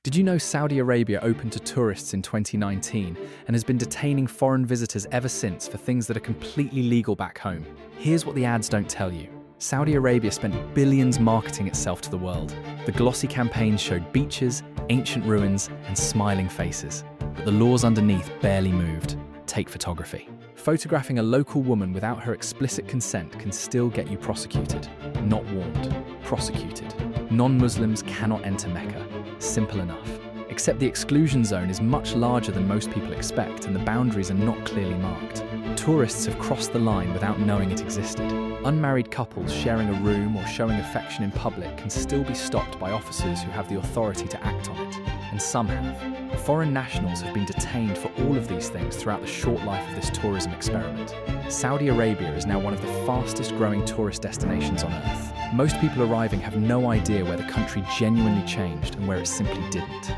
Did you know Saudi Arabia opened to tourists in 2019 and has been detaining foreign visitors ever since for things that are completely legal back home? Here's what the ads don't tell you. Saudi Arabia spent billions marketing itself to the world. The glossy campaigns showed beaches, ancient ruins, and smiling faces. But the laws underneath barely moved. Take photography. Photographing a local woman without her explicit consent can still get you prosecuted. Not warned, prosecuted. Non-Muslims cannot enter Mecca. Simple enough. Except the exclusion zone is much larger than most people expect and the boundaries are not clearly marked. Tourists have crossed the line without knowing it existed. Unmarried couples sharing a room or showing affection in public can still be stopped by officers who have the authority to act on it. And some have. Foreign nationals have been detained for all of these things throughout the short life of this tourism experiment. Saudi Arabia is now one of the fastest growing tourist destinations on earth. Most people arriving have no idea where the country genuinely changed and where it simply didn't.